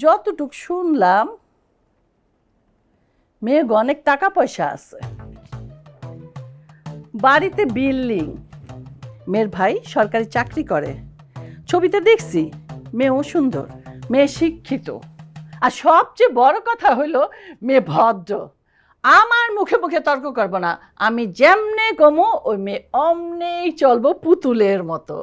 যতটুক শুনলাম মেয়ে অনেক টাকা পয়সা আছে, বাড়িতে বিল্ডিং, মেয়ের ভাই সরকারি চাকরি করে। ছবিতে দেখছি মেয়েও সুন্দর, মেয়ে শিক্ষিত, আর সবচেয়ে বড় কথা হলো মেয়ে ভদ্র। আমার মুখে মুখে তর্ক করব না, আমি যেমনে কমো ওই মেয়ে অমনেই চলবো পুতুলের মতো।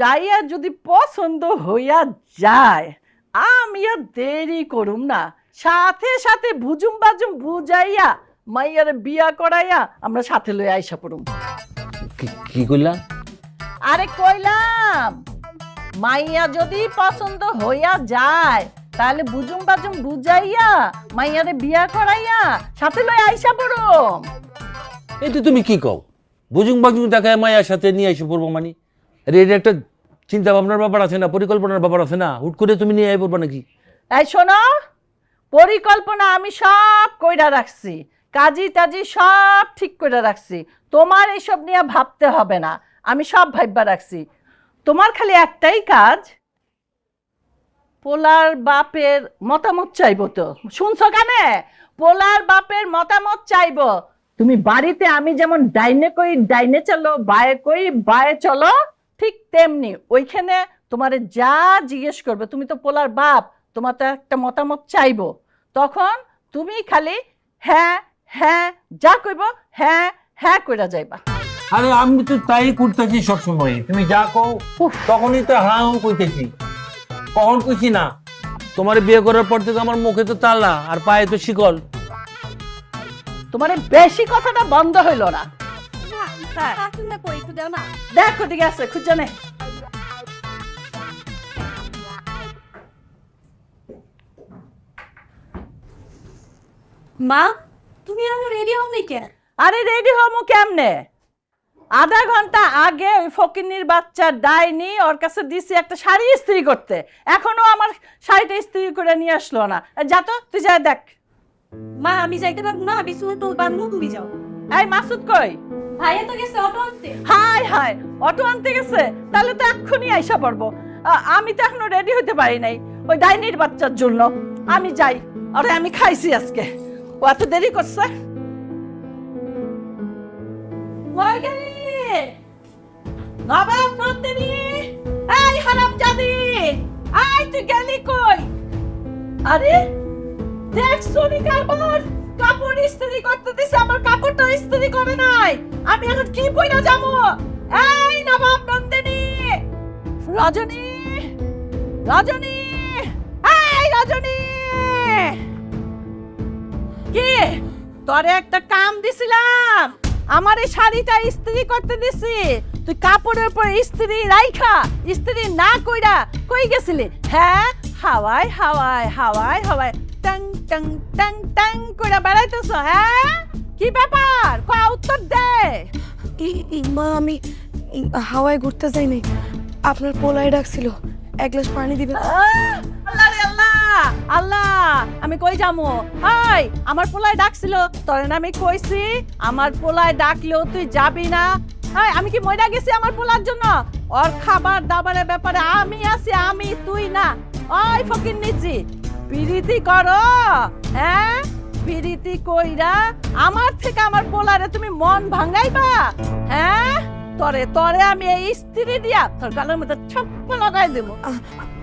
যাইয়া যদি পছন্দ হইয়া যায় আমি আর দেরি করুম না, সাথে সাথে বুঝুম বাজুম বুঝাইয়া মাইয়ার বিয়া করাইয়া আমরা সাথে লই আইসা পড়ুম। কি কইলা? আরে কইলাম মাইয়া যদি পছন্দ হইয়া যায় তাহলে বুঝুম বাজুম বুঝাইয়া মাইয়ারে বিয়া করাইয়া সাথে লই আইসা পড়ুম। এই তো তুমি কি কও? বুঝুং বাজুং দেখায় মায়ের সাথে নিয়ে এসে পড়বো মানে? আরে এটা একটা চিন্তা ভাবনার ব্যাপার আছে না, পরিকল্পনার ব্যাপার আছে না, হুট করে তুমি নিয়ে আই পড়বা নাকি? এই শোনো, পরিকল্পনা আমি সব কইরা রাখছি, কাজী টাজি সব ঠিক করে রাখছি, তোমার এইসব নিয়ে ভাবতে হবে না, আমি সব ভাববা রাখছি। তোমার খালি একটাই কাজ, পোলার বাপের মতামত চাইবো। তো শুনছো কানে? পোলার বাপের মতামত চাইবো। তুমি বাড়িতে আমি যেমন ডাইনে কই ডাইনে চলো, বায়ে কই বায়ে চলো, ঠিক তেমনি ওইখানে তোমারে যা জিজ্ঞেস করবে, তুমি তো পোলার বাপ, তোমার তো একটা মতামত চাইবো, তখন তুমি খালি হ্যাঁ হ্যাঁ যা কইব হ্যাঁ হ্যাঁ কইরা যাইবা। আরে আমি তো তাই করতেছি সবসময়, তুমি যা কও তখনই তো হ্যাঁ কইতেছি। কখন কইছি না? তোমার বিয়ে করার পর থেকে আমার মুখে তো তালা আর পায়ে তো শিকল। তোমার বেশি কথাটা বন্ধ হইল না? দেখো ঠিক আছে, খুঁজে নে। মা, তুমি এখন রেডি হও নি কেন? আরে রেডি হমু কেমনে? আধা ঘন্টা আগে ওই ফকিন্নির বাচ্চা ডাইনি ওর কাছে দিছি একটা শাড়ি ইস্ত্রি করতে, এখনো আমার শাড়িটা ইস্ত্রি করে নিয়ে আসলো না। যা তো, তুই যা দেখ। মা, আমি যাইতে পারবো না, বিছুনে তো বান্ধব, তুমি যাও। এই মাসুদ কই? ভাইয়া তো গেছে অটো আনতে। হাই হাই, অটো আনতে গেছে? তাহলে তো এক্ষুনি আইসা পড়বো। আমি তো এখনো রেডি হতে পারি নাই ওই ডাইনির বাচ্চার জন্য। আমি যাই, আরে আমি খাইছি আজকে, ও এত দেরি করছে। নবাব নন্দিনী, এই হারামজাদি, আয় তুই গেলি কই? আরে দেখ সোনি কারবার কাপড় ইস্ত্রি করতে দিছে, আমার কাপড়টা ইস্ত্রি করে নাই, আমি এখন কি পইরা যাবো? এই নবাব নন্দিনী, রজনী, রজনী, এই রজনী, কি তোরে একটা কাম দিছিলাম, আমার এই শাড়িটা ইস্ত্রি করতে দিছি, তুই কাপড়ের উপর ইস্ত্রি রাইখা ইস্ত্রি না কইরা কই গেছিলি? হ্যাঁ, হাওয়ায় হাওয়ায় হাওয়ায় হাওয়ায় টং টং টং টং কইরা বেড়াইতেছ। হ্যাঁ, কি ব্যাপার? কয় উত্তর দে। মা, আমি হাওয়ায় ঘুরতে যাই নাই, আপনার পোলায় ডাকছিল, এক গ্লাস পানি দিবেন? আল্লাহ রে আল্লাহ, আল্লাহ, আমি কই যামু? হাই, আমার পোলায় ডাকছিল, তোরে না আমি কইছি আমার পোলায় ডাকলেও তুই যাবি না। হাই, আমি কি মইরা গেছি আমার পোলার জন্য? ওর খাবার দাবারের ব্যাপারে আমি আছি, আমি, তুই না। ওই ফকির নিচি পিরিতি করো, হ্যাঁ, পিরিতি কইরা আমার থেকে আমার পোলারে তুমি মন ভাঙাইবা? হ্যাঁ, তরে তরে আমি এই স্ত্রী দিয়া তোর গালের মধ্যে ছপ্প লাগাই দেবো।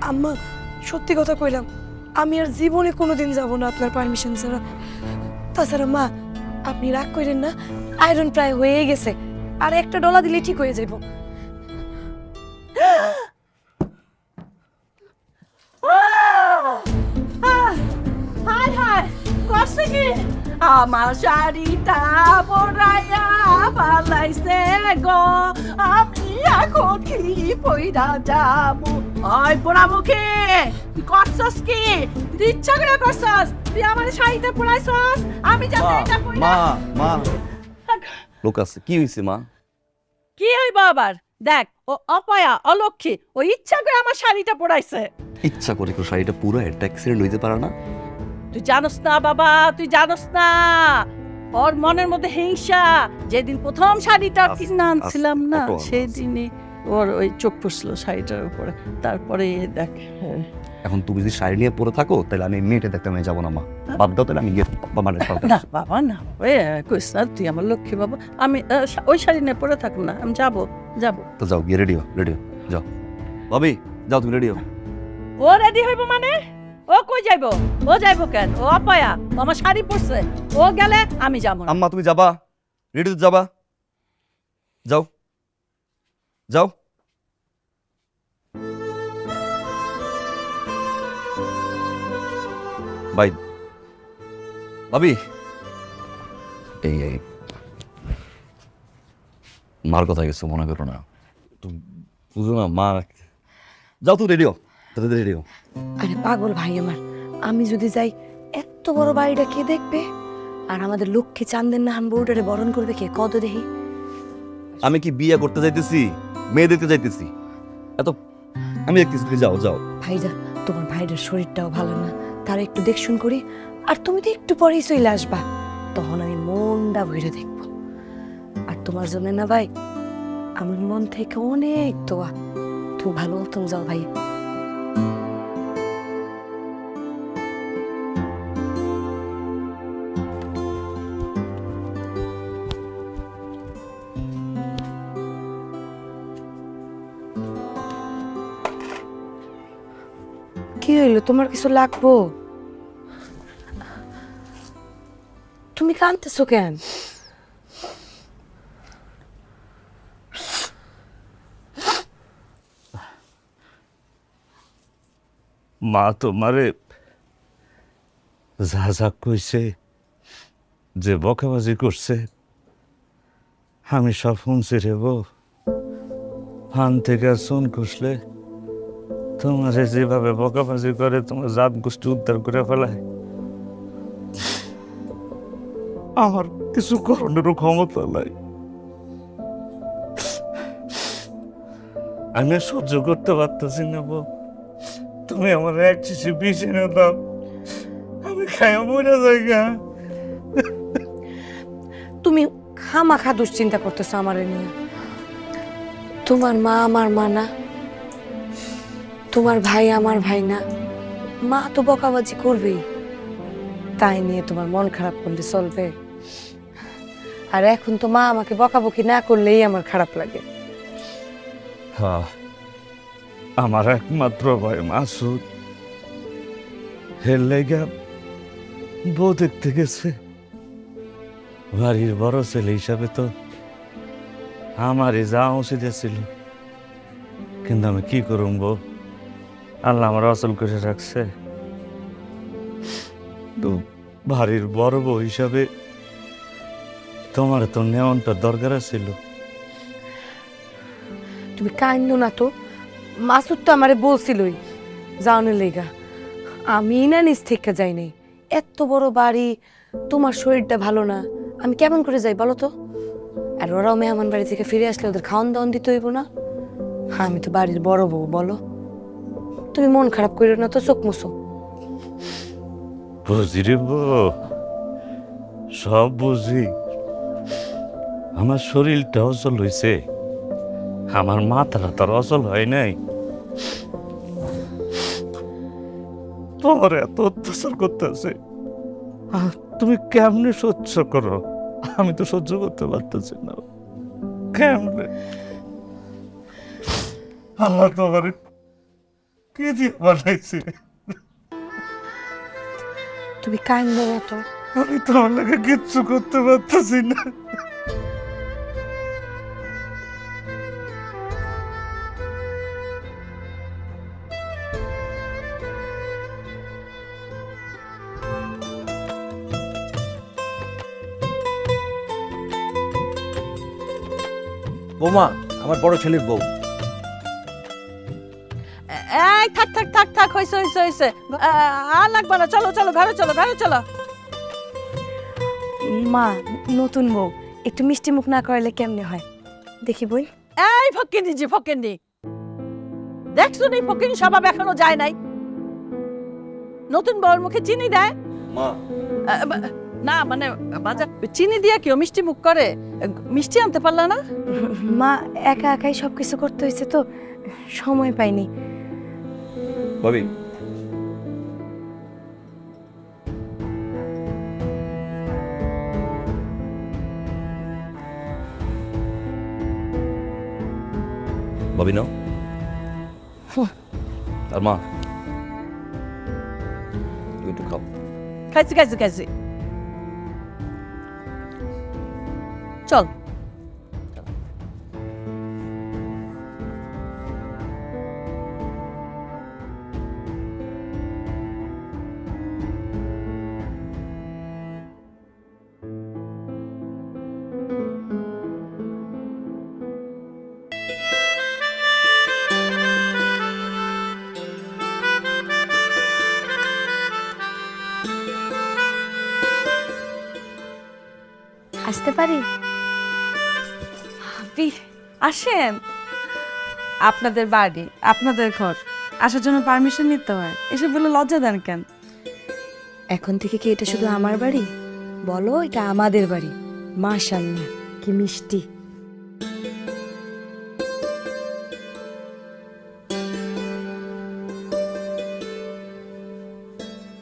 আম্মা, সত্যি কথা কইলাম, আমি আর জীবনে কোনোদিন যাব না আপনার পারমিশন ছাড়া। তাছাড়া মা, আপনি রাগ করেন না, আয়রন প্রায় হয়ে গেছে, আর একটা ডলা দিলে ঠিক হয়ে যাইব। হাই হাই, করছে কি? আমার শাড়িটা পরাইয়া পালাইছে গো, আমি এখন কি পইরা যাবো? ওই পোড়া মুখে তুই করছস কি? তুই ইচ্ছা করে করছস, তুই আমার শাড়িটা পরাইছস, আমি যাতে এটা পইরা। মা মা লোক আছে, কি হইছে মা? কি হইব আবার? দেখ, ও অপয়া অলক্ষী, ও ইচ্ছা করে আমার শাড়িটা পরাইছে। ইচ্ছা করে কেউ শাড়িটা পুরো একটা অ্যাক্সিডেন্ট হইতে পারে না? তুই জানোস না বাবা, তুই জানোস না, ওর মনের মধ্যে হিংসা। যেদিন প্রথম শাড়িটা কিনে আনছিলাম না, সেদিনই ওর ওই চোখ পড়ছিল শাড়িটার উপরে, তারপরে এই দেখ। এখন তুমি যদি শাড়ি নিয়ে পরে থাকো তাহলে আমি মেয়েটা দেখতে আমি যাবো না মা, বাদ দাও, তাহলে আমি গিয়ে বাবার না বাবা না, ওই কইস না, তুই আমার লক্ষ্মী বাবা। আমি ওই শাড়ি নিয়ে পরে থাকুন না, আমি যাবো যাবো। তো যাও গিয়ে রেডি হও, যাও ভাবি, যাও তুমি রেডি হও। ও রেডি হইব মানে? ও কই যাইব? ও যাইব কেন? ও অপায়া, ও আমার শাড়ি পরছে, ও গেলে আমি যাবো না। আম্মা তুমি যাবা? রেডি তো যাবা? যাও যাও। বাই ভাবি। এই এই মার কথা গেছো, মনে করো না, তুমি বুঝো না মা। যাও তুমি রেডি হও, রেডি হও। আরে পাগল ভাই আমার, আমি যদি যাই এত বড় বাড়িটা কে দেখবে? আর আমাদের লক্ষ্মী চান্দের নাহান বউটারে বরণ করবে কে? কত দেখি। আমি কি বিয়ে করতে যাইতেছি? মেয়ে দেখতে যাইতেছি? এত আমি দেখতেছি, তুমি যাও যাও। ভাইরা, তোমার ভাইটার শরীরটাও ভালো না, তার একটু দেখশুন করি। আর তুমি তো একটু পরেই চলে আসবা, তখন আমি মনটা ভরে দেখবো। আর তোমার জন্য না ভাই, আমার মন থেকে অনেক দোয়া, তুমি ভালো মতন যাও ভাই। কি হইলো? তোমার কিছু লাগবো? তুমি কাঁদতেছো কেন? মা তোমারে যা যা কইছে, যে বকাবাজি করছে, আমি সব শুনছি রে বউ। ফান থেকে চুন খুসলে তোমারে যেভাবে বকাবাজি করে, তোমার জাত গোষ্ঠী উদ্ধার করে ফেলায়, আমার কিছু করণেরও ক্ষমতা নাই। আমি আর সহ্য করতে পারতেছি না বউ। তুমি আমার এক শিশু বিষ এনে দাও, আমি খাই মরে যাই। তুমি খামাখা দুশ্চিন্তা করতেছো আমারে নিয়ে। তোমার মা আমার মা না, তোমার ভাই আমার ভাই না। মা তো বকাবাজি করবেই, তাই নিয়ে তোমার মন খারাপ করলে চলবে? আর এখন তো মা আমাকে বকাবকি না করলেই আমার খারাপ লাগে। হ্যাঁ, আমার একমাত্র ভাই মাসুদ, হের লেগা বউ দেখতে গেছে। বাড়ির বড় ছেলে হিসাবে তো আমারই যাওয়া উচিত ছিল, কিন্তু আমি কি করুম বউ, আল্লাহ আমার অচল করে রাখছে। তো বাড়ির বড় বউ হিসাবে তোমার তো নেওয়ানটা দরকার ছিল। তুমি কান্দো না তো, মাসুদ তো আমারে বলছিলই যাওনের লেগা। আমি না নিজ থেকে যাই নাই। এত বড় বাড়ি, তোমার শরীরটা ভালো না, আমি কেমন করে যাই বলো তো? আর ওরাও মেহমান বাড়ি থেকে ফিরে আসলে ওদের খাওয়ান দাওয়ান দিতে হইব না? আমি তো বাড়ির বড় বউ, বলো। তুমি মন খারাপ করো না তো, চোখ মুছো। বুঝি রে বউ, সব বুঝি। আমার শরীরটা অচল হয়েছে, আমার মাথাটা তার অচল হয় নাই। তোমার এত অত্যাচার করতেছে, তুমি কেমনে সহ্য করো? আমি তো সহ্য করতে পারতেছি না। কেমনে? আল্লাহ তোমার কি দিয়ে বানাইছে? তুমি কান্দো না তো। আমি তোমার লাগে কিচ্ছু করতে পারতেছি না। বৌমা, আমার বড় ছেলের বউ। এই থাক থাক থাক থাক, হয়েছে হয়েছে হয়েছে, আর লাগবে না, চলো চলো ঘরে চলো, ঘরে চলো। মা, নতুন বউ একটু মিষ্টি মুখ না করালে কেমনে হয়? দেখি বই। এই ফকিনি জি ফকিনি, দেখছো নি ফকিনি স্বভাব এখনো যায় নাই। নতুন বউর মুখে চিনি দেয়। মা না মানে বাজার চিনি দিয়ে কেউ মিষ্টি মুখ করে, মিষ্টি আনতে পারলা না? মা একা একাই সব কিছু করতে হয়েছে তো সময় পাইনি। ভাবি ভাবি নাও। আর মা তুমি একটু খাও। খাইছি খাইছি খাইছি, চল। আসতে পারি? আসেন, আপনাদের বাড়ি, আপনাদের ঘর, আসার জন্য পারমিশন নিতে হয়, এসব বলে লজ্জা দেন কেন? এখন থেকে কি এটা শুধু আমার বাড়ি? বলো এটা আমাদের বাড়ি। মাশাআল্লাহ কি মিষ্টি।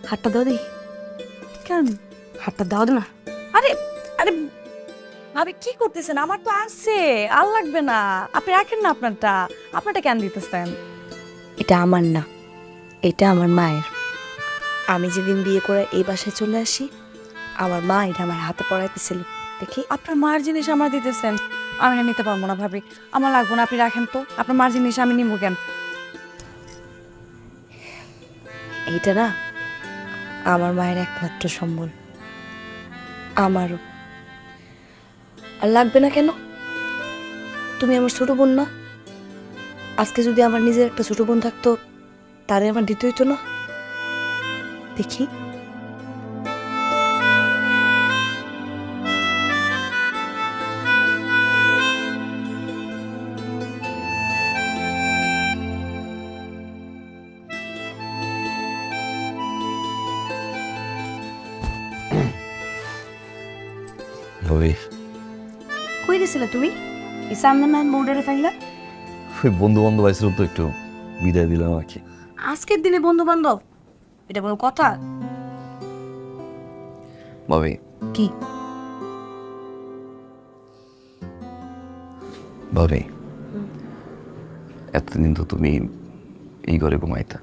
হাতটা দাও দি। কেন? হাতটা দাও না। আরে আরে ভাবি কি করতেছেন? আমার তো আছে, আর লাগবে না, আপনি রাখেন না আপনারটা। আপনারটা কেন দিতেছেন? এটা আমার না, এটা আমার মায়ের। আমি যেদিন বিয়ে করে এই বাসায় চলে আসি, আমার মা এটা আমার হাতে পড়াইতেছিল। দেখি আপনার মার জিনিস আমার দিতেছেন, আমি না নিতে পারবো না ভাবি, আমার লাগবো না, আপনি রাখেন তো। আপনার মার জিনিস আমি নিবো কেন? এইটা না আমার মায়ের একমাত্র সম্বল, আমারও। আর লাগবে না কেন? তুমি আমার ছোট বোন না? আজকে যদি আমার নিজের একটা ছোট বোন থাকতো, তারে আমার দিতে হইতো না? দেখি ভাবি কই গেছিলে তুমি? এই সামনে ম্যান মোডারে ফেললা। ওই বন্ধু বান্ধব আইছিল তো, একটু বিদায় দিলাম আর কি। আজকের দিনে বন্ধু বান্ধব, এটা কোনো কথা? ভাবি কি? ভাবি এতদিন তো তুমি এই ঘরে ঘুমাইতা,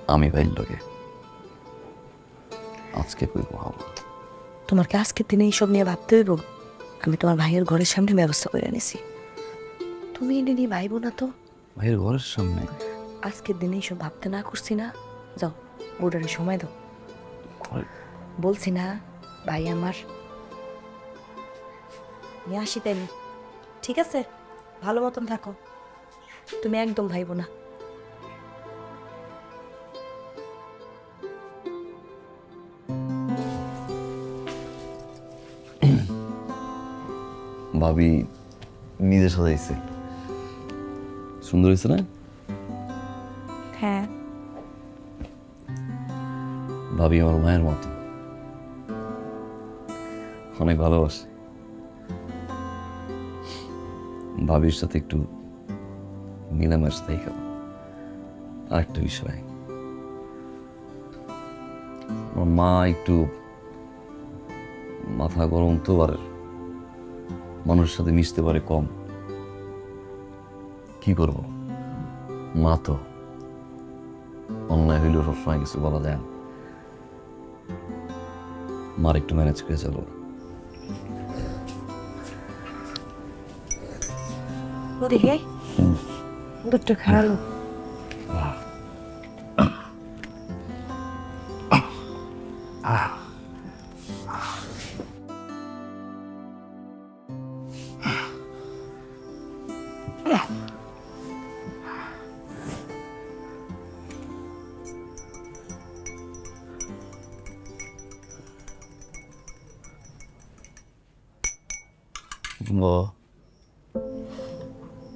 আমি ভাইয়ের লগে আজকে কই ঘুমাবো? তোমার কি আজকের দিনে এইসব নিয়ে ভাবতে হইব? আমি তোমার ভাইয়ের ঘরের সামনে ব্যবস্থা করে নিছি। তুমি এটা নিয়ে ভাইবো না তো। ভাইয়ের ঘরের সামনে? আজকের দিনে এইসব ভাবতে না করছি না। যাও বোর্ডারে সময় দাও। ঘরে- বলছি না ভাই আমার। নিয়ে আসি তাইলে, ঠিক আছে? ভালো মতন থাকো, তুমি একদম ভাইবো না। ভাবি নিজে সাজাইছে, সুন্দর হয়েছে না? হ্যাঁ, ভাবি আমার মায়ের মতো, অনেক ভালোবাসে। ভাবির সাথে একটু মিলামেশ দেখা। আর একটা বিষয়, আমার মা একটু মাথা গরম তো, আর মানুষের সাথে মিশতে পারে কম। কি করব, মা তো অন্যায় হইলেও সবসময় কিছু বলা যায় না। মার একটু ম্যানেজ করে চলো। দেখে দুটো খারাপ।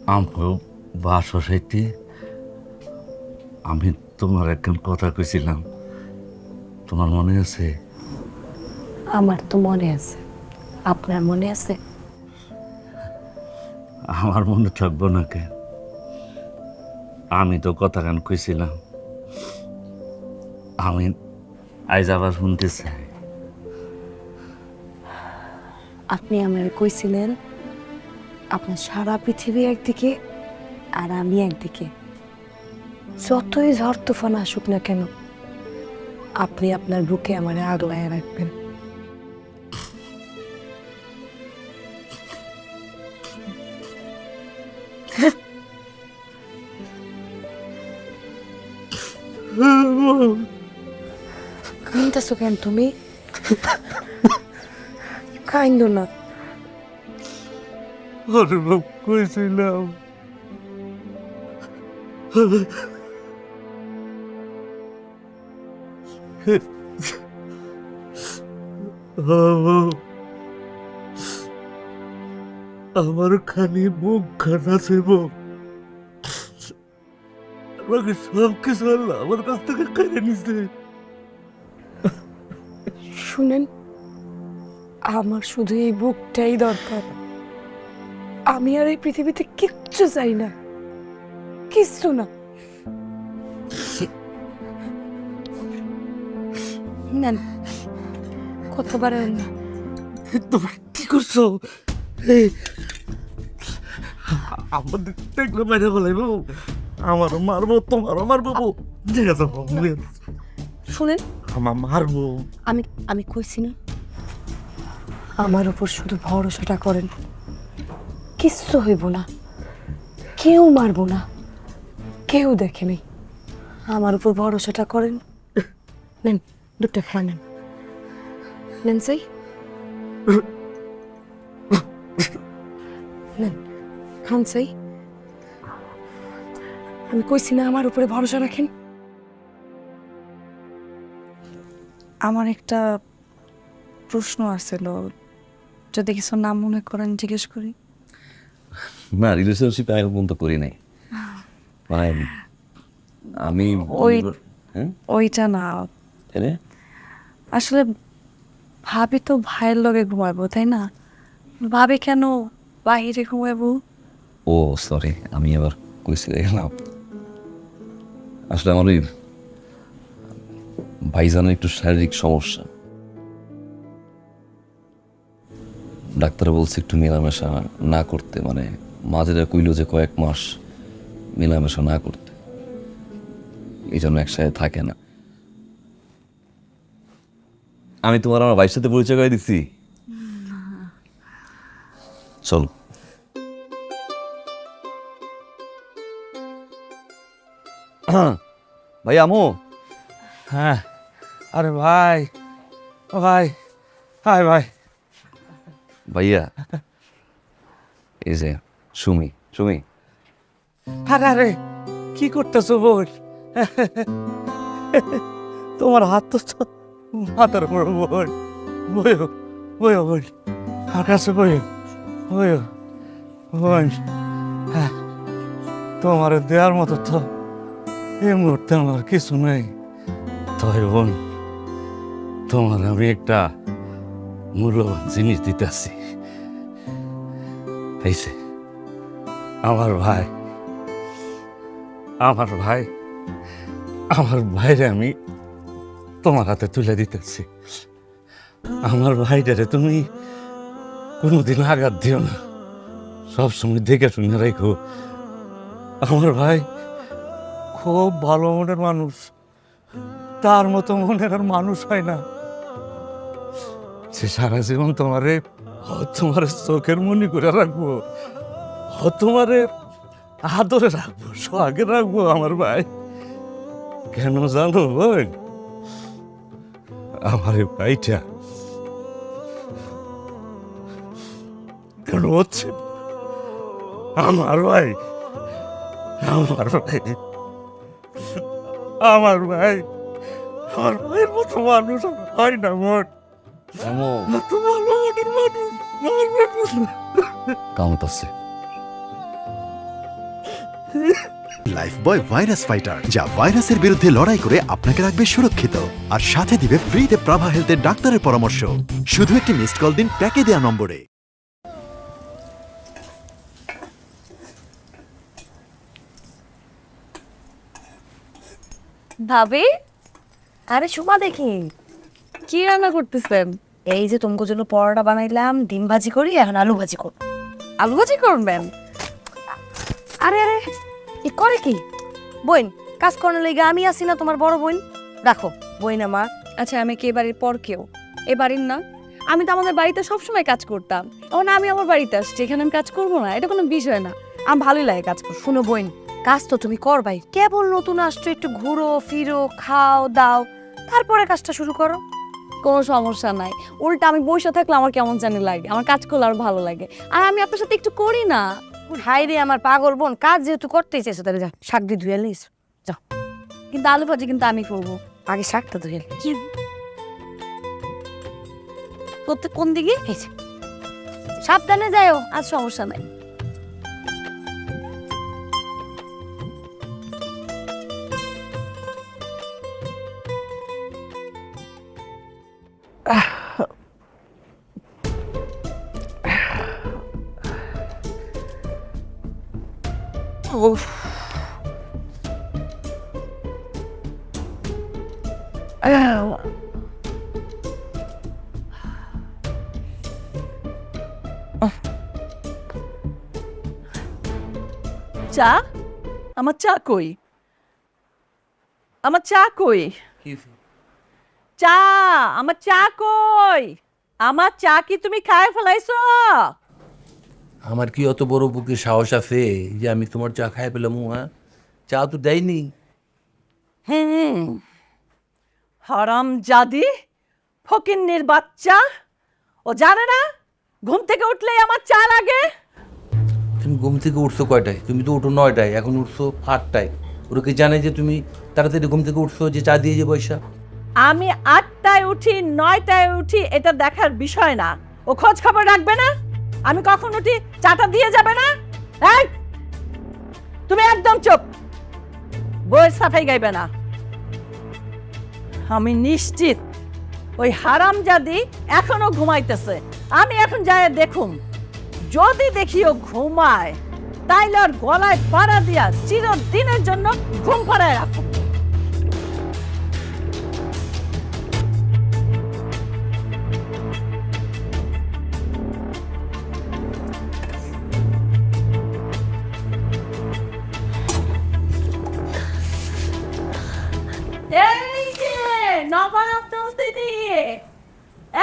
আমার বাসা সাইতে আমি তোমার একখান কথা কইছিলাম, তোমার মনে আছে? আমার তো মনে আছে, আপনার মনে আছে? আমার মনে থাকবো না কে? আমি তো কথা গান কইছিলাম, আমি আজ আবার শুনতে চাই। আপনি আমার কইছিলেন আপনার সারা পৃথিবী একদিকে আর আমি একদিকে, যতই ঝড় তুফান আসুক না কেন আপনি আপনার বুকে আমারে আগলায় রাখবেন। কাঁদতেছো কেন তুমি? কাইন্দ না। অনুভব করেছিলাম আমার খালি মুখ খানা ছিল, আমাকে সব কিছু আল্লাহ আমার কাছ থেকে কেড়ে নিছে। শুনেন, আমার শুধু এই বুকটাই দরকার। আমি আর এই পৃথিবীতে কিচ্ছু চাই না, কিচ্ছু না। নেন, কতবার না। তুমি কি করছো? আমাদের দেখলে বাইরে বলাইবো, আমারও মারবো, তোমারও মারবো। ঠিক আছে, শুনেন, আমার মারবো। আমি কইছি না, আমার উপর শুধু ভরসাটা করেন, কিচ্ছু হইব না, কেউ মারবো না, কেউ দেখেনি। আমার উপর ভরসাটা করেন। নেন, দুটো খাওয়া নেন। নেন সেই নেন, খান সেই। আমি কইছি না আমার উপরে ভরসা রাখেন। আমার একটা প্রশ্ন আছিল, যদি কিছু নাম মনে করেন জিজ্ঞেস করি। না, রিলেশনশিপে আমি পর্যন্ত করি নাই। মানে আমি হ্যাঁ ওইটা না, এনে আসলে ভাবি তো ভাইয়ের লগে ঘুমাবো, তাই না? ভাবি কেন বাহিরে ঘুমাবো? ও সরি, আমি আবার কইছি গেলাম। আসলে আমার ওই ভাইজানের একটু শারীরিক সমস্যা, ডাক্তার বলছে একটু মেলামেশা না করতে, মানে মাঝেরা কইলো যে কয়েক মাস মেলামেশা না করতে, এই জন্য একসাথে থাকে না। আমি তোমার আমার ভাইয়ের সাথে পরিচয় করে দিচ্ছি, চল। ভাই আমো। হ্যাঁ, আরে ভাই, ও ভাই, হাই ভাই। ভাইয়া, এই যে সুমি। সুমি, আরে কি করতেছো বোন? তোমার হাত তো মাথার উপর বোন। বইও বইও বোন, আকাশে বইও বইও বোন। হ্যাঁ, তোমার দেওয়ার মতো তো এই মুহূর্তে আমার কিছু নেই। তবে বোন, তোমার আমি একটা মূল্যবান জিনিস দিতেছি। এই যে আমার ভাই, আমার ভাই, আমার ভাইরে আমি তোমার হাতে তুলে দিতেছি। আমার ভাইটারে তুমি কোনোদিন আঘাত দিও না, সবসময় দেখে শুনে রেখো। আমার ভাই খুব ভালো মনের মানুষ, তার মতো মনের আর মানুষ হয় না। সে সারা জীবন তোমারে তোমার চোখের মনি করে রাখবো, তোমারে আদরে রাখবো, সোহাগে রাখবো আমার ভাই। কেন জানো বোন? আমার এই ভাইটা কেন হচ্ছে আমার ভাই, আমার ভাই, আমার ভাই, আমার ভাইয়ের মতো মানুষ আর হয় না বোন। আমো এত ভালো মনের মানুষ, কামত আছে। লাইফবয় ভাইরাস ফাইটার, যা ভাইরাসের বিরুদ্ধে লড়াই করে আপনাকে রাখবে সুরক্ষিত আর সাথে দিবে ফ্রিতে প্রাভা হেলথের ডাক্তারের পরামর্শ। শুধু একটি মিসড কল দিন প্যাকে দেওয়া নম্বরে। ভাবি, আরে সুমা দেখি কি রান্না করতেছেন? এই যে তোমার জন্য পরোটা বানাইলাম, ডিম ভাজি করি, এখন আলু ভাজি করব। আলু ভাজি করবেন? আরে আরে এ করে কি বোন? কাজ করার লেগে আমি আছি না, তোমার বড় বোন। রাখো বোন আমার। আচ্ছা, আমি কি এ বাড়ির পর কেউ? এ বাড়ির না? আমি তো আমাদের বাড়িতে সবসময় কাজ করতাম। এখন আমি আমার বাড়িতে আসছি, এখানে আমি কাজ করবো না? এটা কোনো বিষয় না, আমার ভালোই লাগে কাজ করতে। শুনো বোন, কাজ তো তুমি করবাই, কেবল নতুন আসছো, একটু ঘুরো ফিরো, খাও দাও, তারপরে কাজটা শুরু করো। কোনো সমস্যা নাই, উল্টা আমি বসে থাকলে আমার কেমন জানি লাগে, আমার কাজ করলে আর ভালো লাগে। আর আমি আপনার সাথে একটু করি না। হাই রে আমার পাগল বোন, কাজ যেহেতু করতেই চাইছো তাহলে যা শাক দিয়ে ধুয়ে নিস। যাও, কিন্তু আলু ভাজি কিন্তু আমি করবো। আগে শাকটা ধুয়ে নে। কোন দিকে? এই যে, সাবধানে যাও। আর সমস্যা নাই। চা? আমার চা কই? আমার চা কই? চা, আমার চা কই? আমার চা কি তুমি খায় ফেলাইছো? আমার কি অত বড় বুকে সাহস আছে যে আমি তোমার চা খাই পেলাম? হ্যাঁ, চা তো দেয়নি। হারাম জাদি, ফকিন্নির বাচ্চা। ও জানে না ঘুম থেকে উঠলেই আমার চা লাগে? তুমি ঘুম থেকে উঠছো কয়টায়? তুমি তো উঠো 9টায়, এখন উঠছো 8টায়। ওরা কি জানে যে তুমি তাড়াতাড়ি ঘুম থেকে উঠছো, যে চা দিয়ে যে পয়সা? আমি 8টায় উঠি 9টায় উঠি এটা দেখার বিষয় না। ও খোঁজ খবর রাখবে না আমি কখন উঠি, চাটা দিয়ে যাবে না? এই, তুমি একদম চুপ, বইয়ের সাফাই গাইবে না। আমি নিশ্চিত ওই হারামজাদি এখনো ঘুমাইতেছে। আমি এখন যাই দেখুম, যদি দেখি ও ঘুমায় তাইলে ওর গলায় পাড়া দিয়া চিরদিনের জন্য ঘুম পাড়ায় রাখুন। এই যে নবারত্ন দিদি,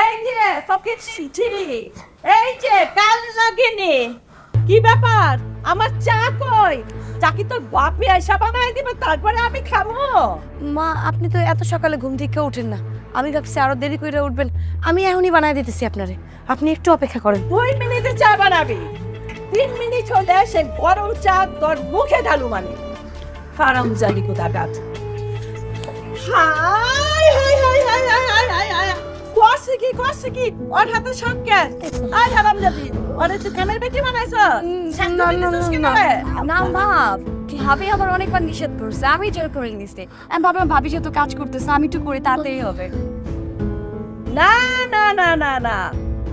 এই যে ফকির চিঠি, এই যে কাল লাগিনি, কি ব্যাপার? আমার চা কই? চা কি তোর বাপি আইসা বানাই দিবে তারপরে আমি খাবো? মা, আপনি তো এত সকালে ঘুম থেকে উঠেন না, আমি ভাবছি আরো দেরি করে উঠবেন। আমি এখনই বানাই দিতেছি আপনারে, আপনি একটু অপেক্ষা করেন। 2 মিনিটে চা বানাবি, 3 মিনিট হলে সে গরম চা তোর মুখে ঢালু মানে। হারাম জানি কোথাকার। Hi hi hi hi hi hi hi hi, কোয়াসে কি ওর হাতে শক্কের। আই হারাম জানি, ওরে তুই কামের বেটি বানাইছ? না ভাব, ভাবি আবার অনেকবার নিষেধ করছে, আমি জোর করে নিছি। আমি ভাবলাম ভাবি যেহেতু কাজ করতেছে আমি একটু করে তাতেই হবে। না না না না না,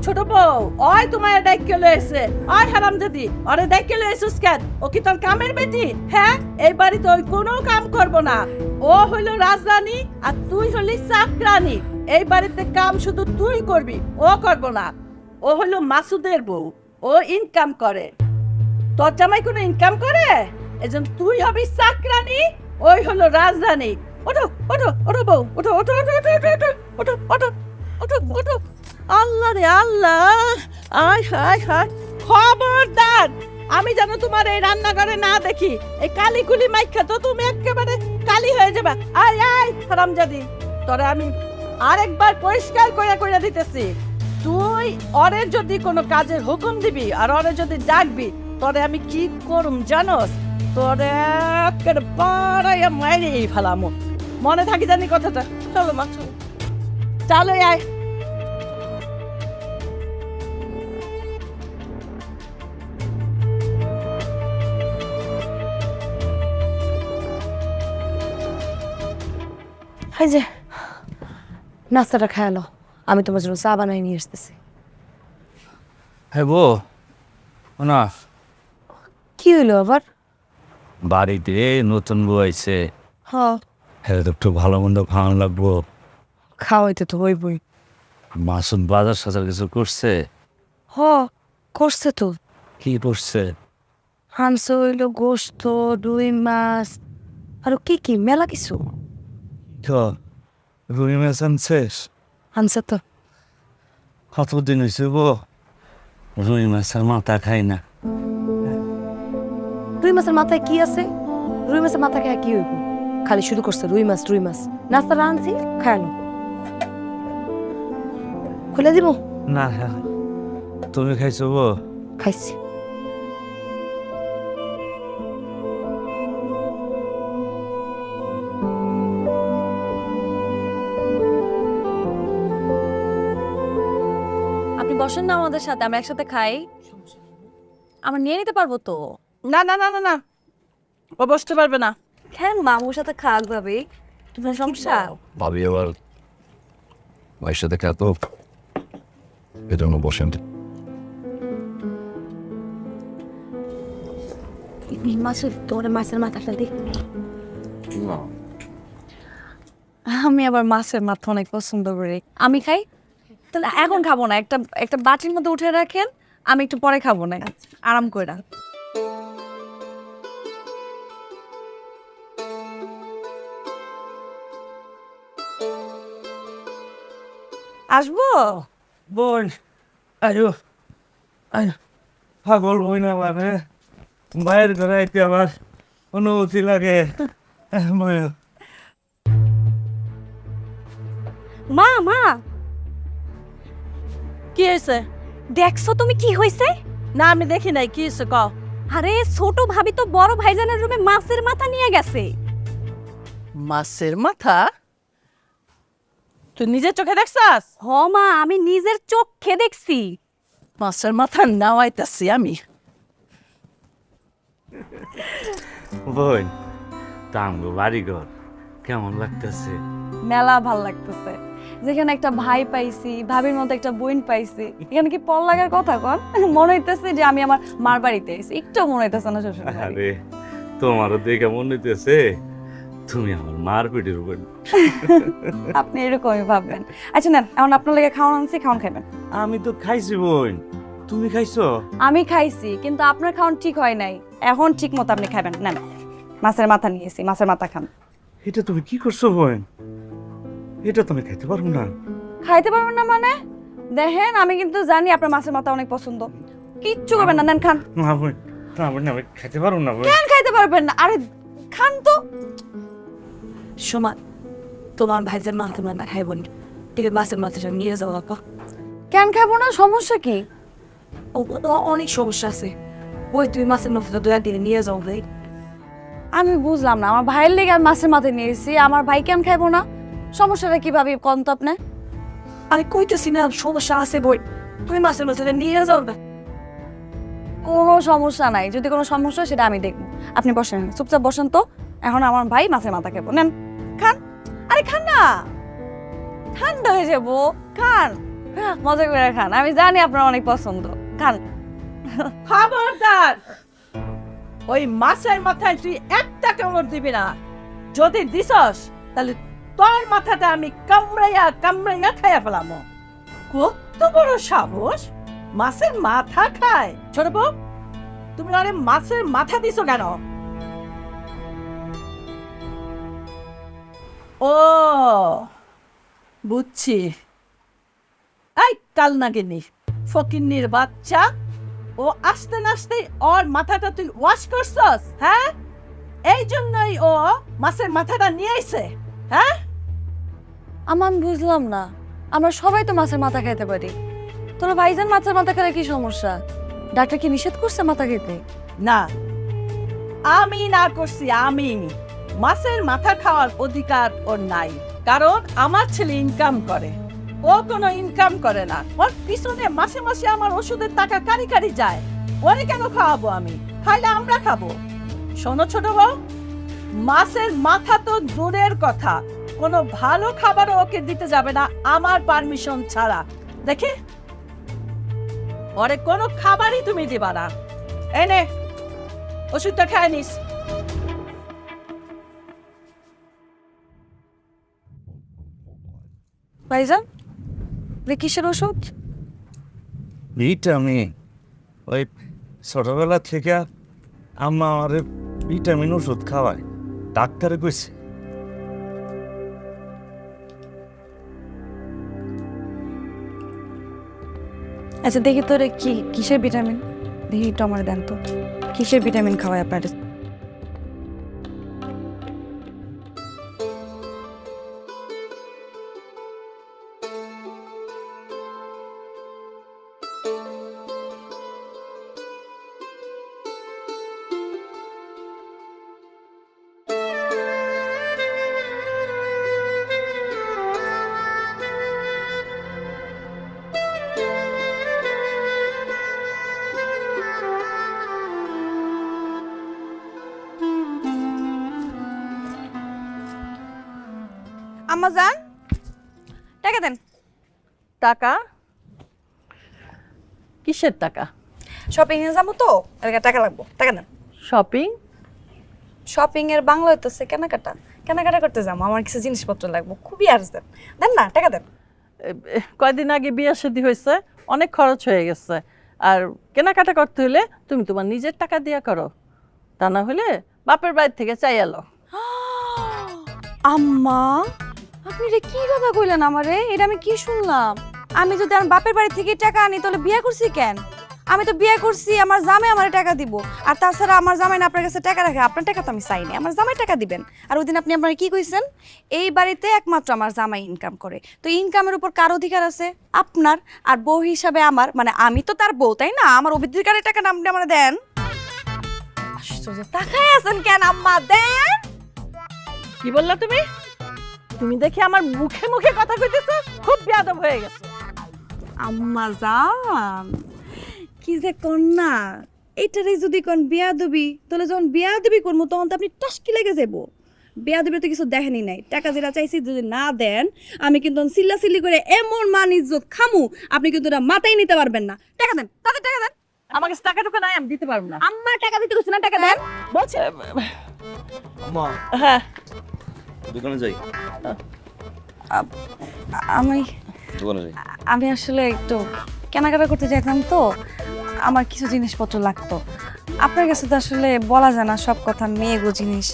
ছোট বউ, ওই তোমার ডাইকে লয়েছে। ওই হারাম জাদি, ওরে ডাইকে লয়েছিস কেন? ও কি তোর কামের বেটি? হ্যাঁ, এই বাড়িতে ওই কোনো কাম করবো না। ও হইল রাজরানী আর তুই হলি চাকরানী। এই বাড়িতে কাম শুধু তুই করবি, ও করবো না। ও হইল মাসুদের বউ, ও ইনকাম করে। তোর জামাই কোনো ইনকাম করে? এজন্য তুই হবি চাকরানী, ওই হলো রাজরানী। ওঠো ওঠো ওঠো বউ, ওঠো ওঠো ওঠো ওঠো ওঠো ওঠো ওঠো ওঠো ওঠো। আল্লাহ রে আল্লাহ, আয় হায় হায়, খবরদার আমি যেন তোমার এই রান্নাঘরে না দেখি। এই কালি কুলি মাইখা তো তুমি একেবারে কালি হয়ে যাবে। আয় আয় হারামজাদি, তোরে আমি আরেকবার পরিষ্কার করে দিতেছি। তুই ওরে যদি কোনো কাজের হুকুম দিবি আর ওরে যদি ডাকবি, তোরে আমি কি করুম জানোস? তোরে একেবারে বাড়াইয়া মাইরেই ফেলামো। মনে থাকি জানি কথাটা। চলো মা, চলো, চলো আয়। এই যে নাস্তাটা খেয়ালো, আমি তোমার জন্য চা বানাই নিয়ে আসতেছি। হ্যাঁ বো না, কি হইলো আবার? বাড়িতে নতুন বউ আইছে, হ, হ্যাঁ তো একটু ভালো মন্দ খাওয়ান লাগবো। খাওয়াইতে তো হইবই। মাসুম বাজার সাজার কিছু করছে? হ, করছে তো। কি করছে? হাঁস হইলো, গোস্ত, রুই মাছ, আরো কি কি মেলা কিছু রুই মাছ আনছিস? আনছে তো। কতদিন হয়েছে বো রুই মাছের মাথা খাই না। রুই মাছের মাথায় কি আছে? রুই মাছের মাথা খায় কি হইব? খালি শুরু করছে রুই মাছ রুই মাছ। নাস্তা আনছি, খায়ালো। খুলে দিব? না তুমি খাইছো বো? খাইছি। আপনি বসেন না আমাদের সাথে, আমরা একসাথে খাই। আমরা নিয়ে নিতে পারবো তো? না না না না না, ও বসতে পারবে না। কেন মামুর সাথে খাক ভাবি, তোমার সমস্যা? ভাবি আবার ভাইয়ের সাথে খেত, এজন্য বসেন। মাসুদ, তোমার মাছের মাথাটা দেখ। আমি আবার মাছের মাথা অনেক পছন্দ করি। আমি খাই। তাহলে এখন খাবো না, একটা একটা বাটির মধ্যে উঠে রাখেন, আমি একটু পরে খাবো না, আরাম করে। আসবো? বোন আয়ো আয়ো, পাগল বই না মানে বাইরের ঘরে আইতে আমার অনুভূতি লাগে। ময়ূর মা মা, কি হয়েছে? দেখছো তুমি কি হয়েছে? না আমি দেখি নাই, কি হয়েছে ক। আরে ছোট ভাবি তো বড় ভাইজানের রুমে মাছের মাথা নিয়ে গেছে। মাছের মাথা? তুই নিজের চোখে দেখছাস? হ মা, আমি নিজের চোখে দেখছি। মাছের মাথা নাওয়াইতাছি আমি। বোন টাঙ্গো বাড়িঘর কেমন লাগতেছে? মেলা ভাল লাগতেছে, যেখানে একটা ভাই পাইছি, ভাবির মতো একটা বোন পাইছি। এখানে কি পল লাগার কথা কন? মনে হইতেছে যে আমি আমার মার বাড়িতে আইছি, একটু মনে হইতেছে না শ্বশুর বাড়ি। আরে তোমারও দেখে মনে হইতেছে তুমি আমার মার পেটের উপর। আপনি এরকমই ভাববেন। আচ্ছা নেন, এখন আপনার লেগে খাওয়ান আনছি, খাওয়ান খাবেন। আমি তো খাইছি বোন, তুমি খাইছো? আমি খাইছি, কিন্তু আপনার খাওয়ান ঠিক হয় নাই। এখন ঠিক মতো আপনি খাবেন। নেন, মাছের মাথা নিয়েছি, মাছের মাথা খান। এটা তুমি কি করছো বোন? এটা তুমি খাইতে পারবো না। খাইতে পারবেন না মানে? দেখেন, আমি কিন্তু জানি আপনার মাছের মাথা অনেক পছন্দ। কিচ্ছু করবেন না, নেন খান। না বোন, না বোন, আমি খাইতে পারবো না বোন। কেন খাইতে পারবেন না? আরে খান তো। সমান, তোমার ভাইজান মাথা মাথা খাইব না, ঠিক আছে? মাছের মাথাটা নিয়ে যাও আপা। কেন খাবো না? সমস্যা কি? অনেক সমস্যা আছে। ওই তুমি মাছের মাথাটা 2 দিনে নিয়ে যাও ভাই। আমি বুঝলাম না, আমার ভাইয়ের লেগে আমি মাছের মাথায় নিয়েছি, আমার ভাই কেন খাইবো না? সমস্যাটা কি ভাবি কোন তো আপনি? আরে কইতেছি না সমস্যা আছে বই, তুমি মাছের মাথাটা নিয়ে যাও না। কোনো সমস্যা নাই, যদি কোনো সমস্যা হয় সেটা আমি দেখবো। আপনি বসেন, চুপচাপ বসেন তো। এখন আমার ভাই মাছের মাথা খাবো, নেন খান। আরে খান না, ঠান্ডা হয়ে যাবো, খান। মজা করে খান, আমি জানি আপনার অনেক পছন্দ, খান। খবরদার, ওই মাছের মাথায় তুই একটা কামড় দিবি না। যদি দিছস তাহলে তোর মাথাটা আমি কামড়াইয়া কামড়াইয়া খাইয়া ফেলাম। কত বড় সাহস, মাছের মাথা খায়? ছোট বউ, তুমি আরে মাছের মাথা দিছো কেন? ও বুঝছি, এই কাল নাগিনী ফকিন্নির বাচ্চা, ও আসতে নাচতে ওর মাথাটা তুই ওয়াশ করছস, হ্যাঁ? এই জন্যই ও মাছের মাথাটা নিয়ে আইছে, হ্যাঁ? আমার বুঝলাম না, আমরা সবাই তো মাছের মাথা খেতে পারি, তোর ভাইজান মাছের মাথা খেলে কি সমস্যা? ডাক্তার কি নিষেধ করছে মাথা খেতে? না, আমি না করছি। আমি মাছের মাথা খাওয়ার অধিকার ওর নাই, কারণ আমার ছেলে ইনকাম করে, ও কোনো ইনকাম করে না। ওর পিছনে মাসে মাসে আমার ওষুধের টাকা কারি কারি যায়, ওরে কেন খাওয়াবো আমি? খাইলে আমরা খাবো। শোনো ছোট বউ, মাছের মাথা তো দূরের কথা, কোনো ভালো খাবারও ওকে দিতে যাবে না আমার পারমিশন ছাড়া। দেখি ওরে কোনো খাবারই তুমি দিবা না। এনে ওষুধটা খায় নিস। ভাইজান কিসের ওষুধ? ভিটামিন। ওই ছোটবেলা থেকে আম্মা আমার ভিটামিন ওষুধ খাওয়ায়, ডাক্তারে কইছে। আচ্ছা দেখি তোরে কিসের ভিটামিন, দেখি একটু আমার দেন তো, কিসের ভিটামিন খাওয়ায় আপনার? আম্মা যান, টাকা দেন। টাকা? কিসের টাকা? শপিং এ যাবো তো, এর টাকা লাগবো, টাকা দেন। শপিং? শপিং এর বাংলা হইতেছে কেনাকাটা। কেনাকাটা করতে যাবো, আমার কিছু জিনিসপত্র লাগবো, খুবই আর্জেন্ট। দেন না, টাকা দেন। কয়দিন আগে বিয়ে শাদী হয়েছে, অনেক খরচ হয়ে গেছে। আর কেনাকাটা করতে হলে তুমি তোমার নিজের টাকা দিয়া করো, তা না হলে বাপের বাড়ি থেকে চাই এলো। আম্মা, আপনি এটা কি কথা কইলেন আমারে? এটা আমি কি শুনলাম? আমি যদি আমার বাপের বাড়ি থেকে টাকা আনি তাহলে বিয়ে করছি কেন? আমি তো বিয়ে করছি, আমার জামাই আমার টাকা দিব। আর তাছাড়া আমার জামাই না আপনার কাছে টাকা রাখে, আপনার টাকা তো আমি চাই না, আমার জামাই টাকা দিবেন। আর ওই দিন আপনি আপনার কি কইছেন? এই বাড়িতে একমাত্র আমার জামাই ইনকাম করে, তো ইনকামের উপর কার অধিকার আছে? আপনার। আর বউ হিসাবে আমার, মানে আমি তো তার বউ, তাই না? আমার অধিকারের টাকা আপনি আমার দেন। আশ্চর্য, তাকায় আছেন কেন আম্মা? দেন। কি বললা তুমি? তুমি দেখি আমার মুখে মুখে কথা কইতেছো, খুব বেয়াদব হয়ে গেছে। আম্মা জান, কি যে কন্যা, এইটারে যদি কোন বিয়াদবি, তাহলে যখন বিয়াদবি করবো তখন তো আপনি টাসকি লেগে যাবো। বিয়াদবি তো কিছু দেখেনি নাই, টাকা যেটা চাইছি যদি না দেন আমি কিন্তু চিল্লাচিল্লি করে এমন মান ইজ্জত খামু, আপনি কিন্তু এটা মাথায় নিতে পারবেন না। টাকা দেন, তাদের টাকা দেন। আমার কাছে টাকা টুকা নাই, আমি দিতে পারবো না। আম্মা টাকা দিতে কইছ না, টাকা দেন বলছে। আম্মা, হ্যাঁ, দোকানে যাই, আমি দোকানে যাই। আমি আসলে একটু কেনাকাটা করতে চাইতাম তো, আমার কিছু জিনিসপত্র লাগতো। আপনার কাছে তো আসলে বলা যায় না সব কথা, মেয়েগো জিনিস।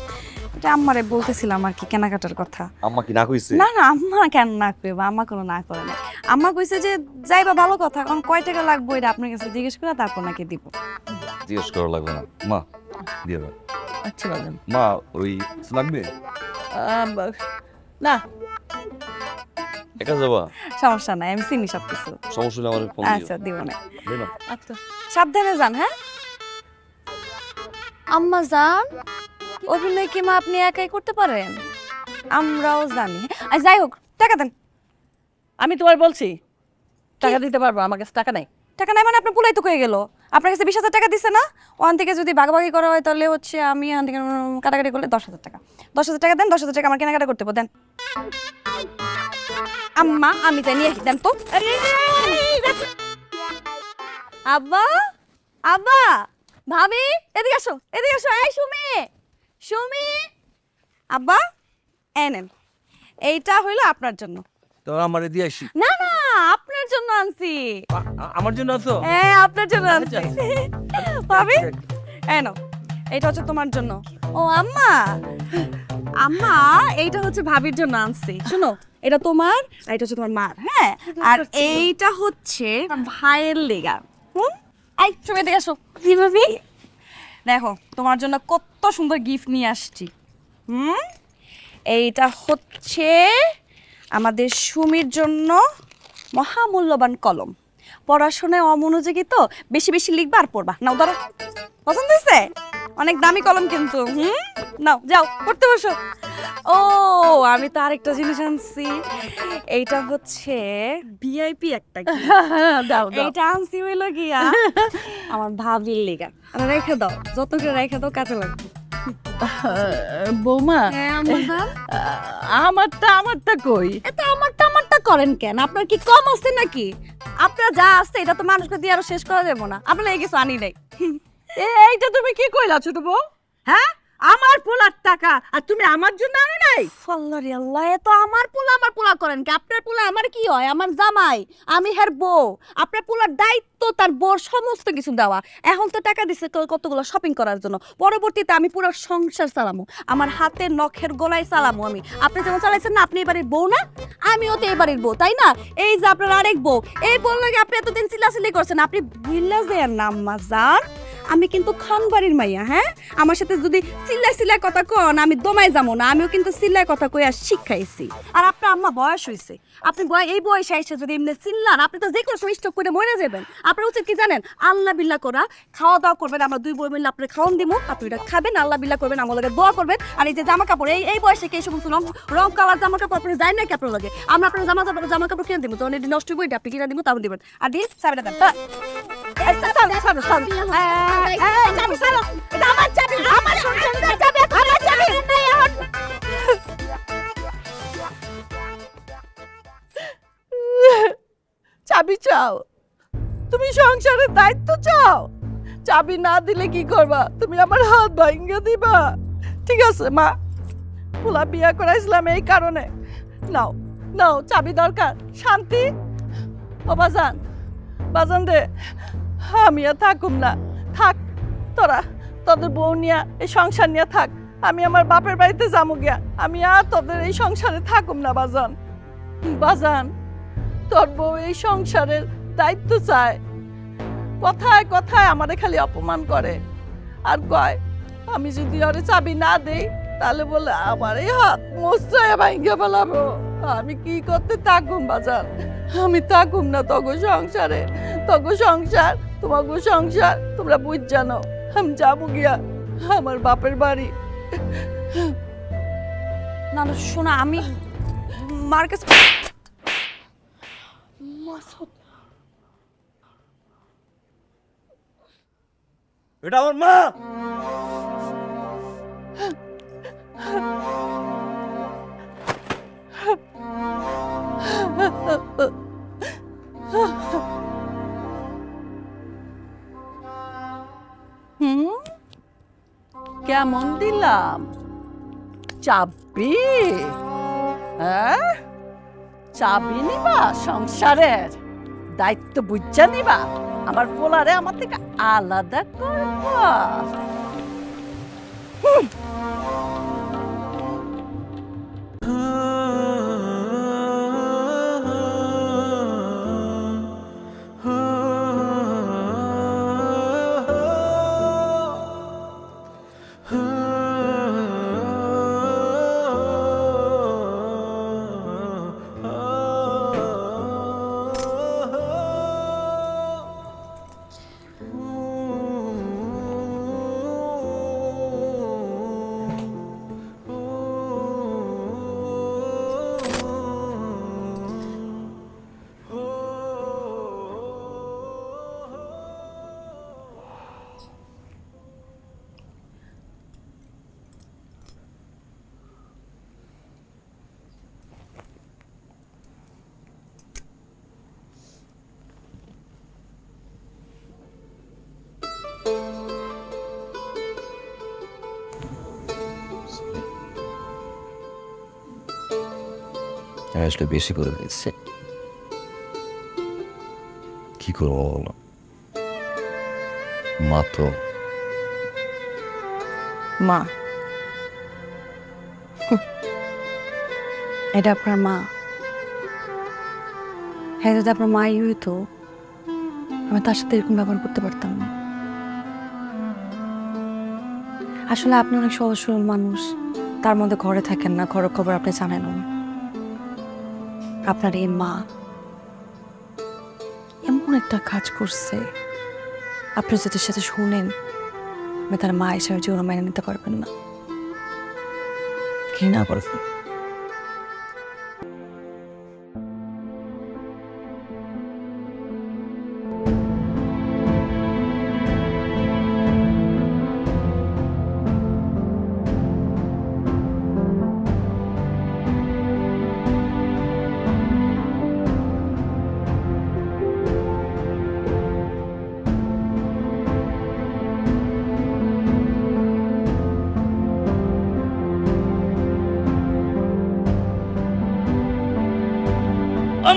এটা আম্মারে বলতেছিলাম আর কি, কেনাকাটার কথা। আম্মা কি না কইছে? না না, আম্মা কেন না করবে? আম্মা কোনো না করে না। আম্মা কইছে যে যাইবা ভালো কথা, এখন কয় টাকা লাগবে এটা আপনার কাছে জিজ্ঞেস করে তারপর নাকি দিব। জিজ্ঞেস করা লাগবে না মা, দিয়ে দাও। আচ্ছা বলেন। মা ওই কিছু লাগবে? না, একা যাবা? সমস্যা নাই, আমি চিনি সব কিছু। সমস্যা হলে আমার ফোন আচ্ছা দিব না। দিও না। আচ্ছা সাবধানে যান। হ্যাঁ আম্মা যান, অভিনয় কি মা আপনি একাই করতে পারেন? আমরাও জানি। আর যাই হোক, টাকা দেন। আমি তোমার বলছি টাকা দিতে পারবো, আমার কাছে টাকা নাই। টাকা নাই মানে আপনার পুলাই তো হয়ে গেল। আপনার কাছে 20,000 টাকা দিছে না? ওখান থেকে যদি ভাগাভাগি করা হয় তাহলে হচ্ছে আমি ওখান থেকে কাটাকাটি করলে 10,000 টাকা। 10,000 টাকা দেন, 10,000 টাকা আমার কেনাকাটা করতে দেন। আম্মা আমি জানি দেন তো। আব্বা, আব্বা, ভাবি এদিকে আসো, এদিকে আসো। এই সুমি, সুমি। আব্বা এনেন, এইটা হইলো আপনার জন্য। তো আমারে দিয়ে আসি। না না, আপনার জন্য আনছি। আমার জন্য আছো? হ্যাঁ আপনার জন্য আনছি। ভাবি এনো, এইটা হচ্ছে তোমার জন্য। ও আম্মা, আম্মা এইটা হচ্ছে ভাবির জন্য আনছি। শোনো, এটা তোমার আর এটা হচ্ছে তোমার মার। হ্যাঁ, আর এইটা হচ্ছে ভাইয়ের লেগা। এই তুমি দেখে আসো। ভাবি দেখো, তোমার জন্য কত সুন্দর গিফট নিয়ে আসছি। এইটা হচ্ছে আমাদের সুমির জন্য মহামূল্যবান কলম। পড়াশোনায় অমনোযোগী তো, বেশি বেশি লিখবা আর পড়বা। নাও ধরো, পছন্দ হয়েছে? অনেক দামি কলম কিন্তু। নাও যাও পড়তে বসো। ও আমি তো আরেকটা জিনিস আনছি, এইটা হচ্ছে ভিআইপি একটা gift। দাও দাও। এইটা আনছি হইলো গিয়া আমার ভাবির লেগা। রেখে দাও, যত করে রেখে দাও, কাজে লাগবে। বৌমা হ্যাঁ আম্মাজান আমারটা কই? এটা আমারটা করেন কেন? আপনার কি কম আছে নাকি? আপনার যা আছে এটা তো মানুষকে দিয়ে আরো শেষ করা যাবে না। আপনার এই কিছু আনি নাই। এইটা তুমি কি কইলা ছোট বউ? হ্যাঁ, আমার পোলার টাকা আর তুমি আমার জন্য আনো নাই? আল্লাহ রে আল্লাহ, এ তো আমার পোলা করেন কি? আপনার পোলা আমার কি হয়? আমার জামাই, আমি হের বউ। আপনার পোলার দায়িত্ব তার বউর সমস্ত কিছু দেওয়া। এখন তো টাকা দিছে কতগুলো শপিং করার জন্য, পরবর্তীতে আমি পুরো সংসার চালামু, আমার হাতের নখের গোলায় চালামু আমি। আপনি যেমন চালাইছেন না, আপনি এবারের বউ না, আমিও তো এবারের বউ, তাই না? এই যে আপনার আরেক বউ, এই বউ লাগে আপনি এতদিন চিল্লাচিল্লি করছেন। আপনি ভুললে যে নাম মাজার, আমি কিন্তু খানবাড়ির মাইয়া। হ্যাঁ, আমার সাথে যদি চিল্লাই কথা কন, আমি দমায় যাবো না। আমিও কিন্তু চিল্লাই কথা কইয়া শিখাইছি। আর আপনার আম্মা বয়স হয়েছে, আপনি এই বয়সে এসে যদি এমনি চিল্লান, আপনি তো যে কোনো সময় স্টক করে মরে যাবেন। আপনার উচিত কি জানেন? আল্লাহ বিল্লাহ করা, খাওয়া দাওয়া করবেন। আমরা দুই বই মিলে আপনার খাওয়ান দিব, আপনি এটা খাবেন, আল্লাহ বিল্লাহ করবেন, আমার লগে দোয়া করবেন। আর এই যে জামা কাপড়, এই বয়সে কে সমস্ত রং কালার জামা কাপড় আপনি যায় না কি আপনার লগে? আমরা আপনার জামা কাপড় কিনে দিব, তখন এটি নষ্ট বই আপনি কিনে দিব, তাও দিবেন। আর দিয়ে চাবিটা দেন। চাবি চাও? তুমি সংসারের দায়িত্ব চাও? চাবি না দিলে কি করবা? তুমি আমার হাত ভাঙ্গে দিবা? ঠিক আছে মা, পোলা বিয়া করাইছিলাম এই কারণে। নাও নাও, চাবি দরকার। শান্তি, ও বাজান, বাজান দে, আমি আর থাকুম না। থাক তোরা, তোদের বউ নিয়া এই সংসার নিয়ে থাক। আমি আমার বাপের বাড়িতে যাবো গিয়া। আমি আর তোদের এই সংসারে থাকুম না বাজান। বাজান, তোর বউ এই সংসারের দায়িত্ব চায়। কথায় কথায় আমারে খালি অপমান করে আর কয় আমি যদি ওরে চাবি না দেই তাহলে বলে আমার এই হাত মোচড়ায় ভাঙ্গে ফেলাবো। আমি কি করতে থাকুম বাজার? আমি থাকুম না তগো সংসারে। তগো সংসার তোমাগো সংসার, তোমরা বুঝ জানো। আমি যাবো গিয়া আমার বাপের বাড়ি। না না শোনা, আমি মার কাছে এটা আমার মা। কেমন দিলাম চাবি? হ্যাঁ, চাবি নিবা? সংসারের দায়িত্ব বুঝা নিবা? আমার পোলারে আমার থেকে আলাদা করবা? আমি আসলে বেশি করে দিচ্ছি, কি করবো বলো? মা তো মা, এটা আপনার মা। হ্যাঁ, যদি আপনার মাই হইতো আমি তার সাথে এরকম ব্যবহার করতে পারতাম না। আসলে আপনি অনেক সহজ সরল মানুষ, তার মধ্যে ঘরে থাকেন না, ঘরের খবর আপনি জানেন না। আপনার এই মা এমন একটা কাজ করছে, আপনি যদি সাথে শুনেন, আমি তার মা হিসাবে জীবন মেনে নিতে পারবেন না, ঘৃণা করবেন।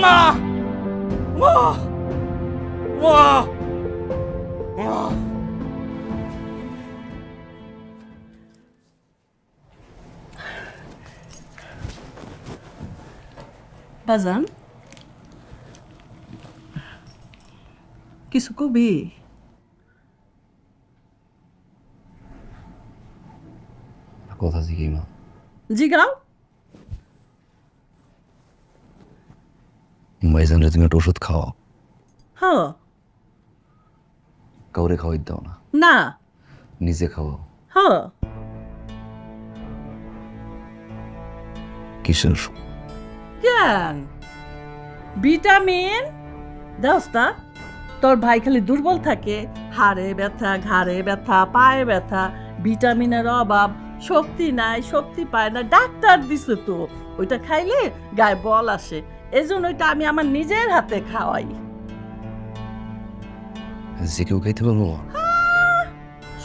মা মা মা মা বাজান কিছু কবি? কথা জিগি মা। জিগাও। ভাইজানরে তুমি একটা ওষুধ খাওয়াও, হ। কাউরে খাওয়াই দাও না, না। নিজে খাওয়াও। হ। কিসের ওষুধ? কেন ভিটামিন দাস না? তোর ভাই খালি দুর্বল থাকে, হাড়ে ব্যথা, ঘাড়ে ব্যথা, পায়ে ব্যথা, ভিটামিনের অভাব, শক্তি নাই, শক্তি পায় না, ডাক্তার দিছে তো। ওইটা খাইলে গায়ে বল আসে, এজন্য ওইটা আমি আমার নিজের হাতে খাওয়াই। যে কেউ খাইতে পারবো?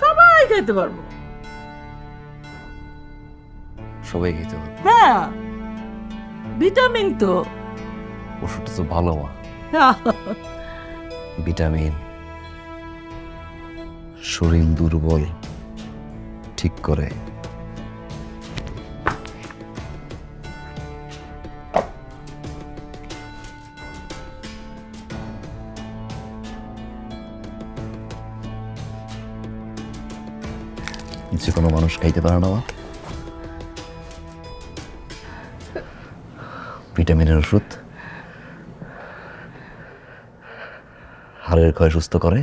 সবাই খাইতে পারবো। সবাই খাইতে পারবো? হ্যাঁ, ভিটামিন তো। ওষুধটা তো ভালো মা। ভিটামিন শরীর দুর্বল ঠিক করে। যে কোনো মানুষ খাইতে পারে না মা ভিটামিনের ওষুধ। হাড়ের ক্ষয় সুস্থ করে,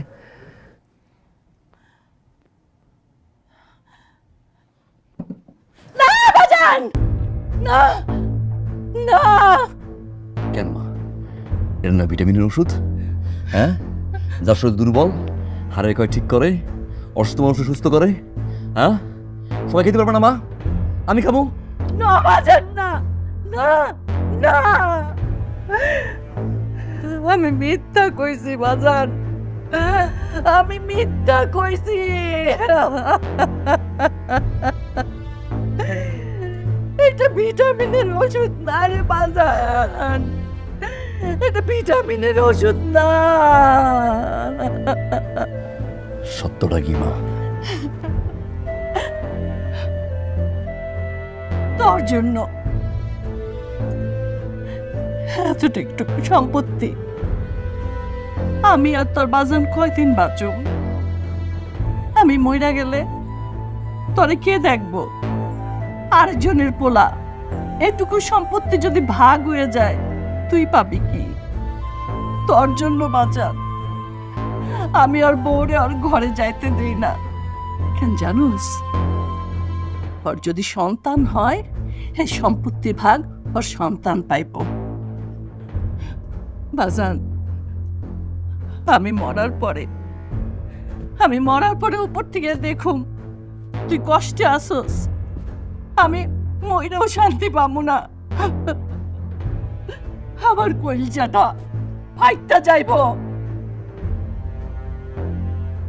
না না, কেন মা? এর না ভিটামিনের ওষুধ? হ্যাঁ, যার শরীর দুর্বল হাড়ের ক্ষয় ঠিক করে, অসুস্থ মানুষ সুস্থ করে। হ্যাঁ, সবাই খেতে পারবে না মা? আমি খাবো? না বাজান, না না না, আমি মিথ্যা কইছি বাজান, আমি মিথ্যা কইছি। এটা ভিটামিনের ওষুধ না রে বাজান, এটা ভিটামিনের ওষুধ না। সত্যটা কি মা? তোর জন্য এতটা একটু সম্পত্তি, আমি আর তোর বাজান কয়দিন বাঁচুম? আমি মইরা গেলে তোরে কে দেখবো? আরেকজনের পোলা, এটুকু সম্পত্তি যদি ভাগ হয়ে যায় তুই পাবি কি? তোর জন্য বাঁচান আমি আর বউরে আর ঘরে যাইতে দেই না। কেন জানোস? ওর যদি সন্তান হয়, এই সম্পত্তি ভাগ ওর সন্তান পাইব। বাজান, আমি মরার পরে উপর থেকে দেখুম তুই কষ্টে আসোস, আমি মইরাও শান্তি পাবো না। আমার কলিজাটা ফাইটটা যাইব,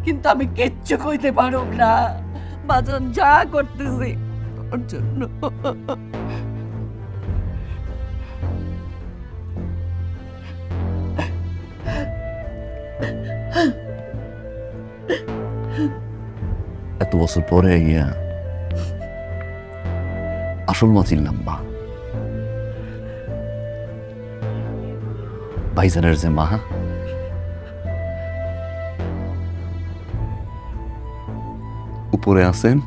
কিন্তু আমি কিচ্ছু কইতে পারব না। বাজান যা করতেছি ওর জন্য। এত বছর পরে গিয়া আসল মা চিনলাম মা। ভাইজানের যে মা, উপরে আছেন,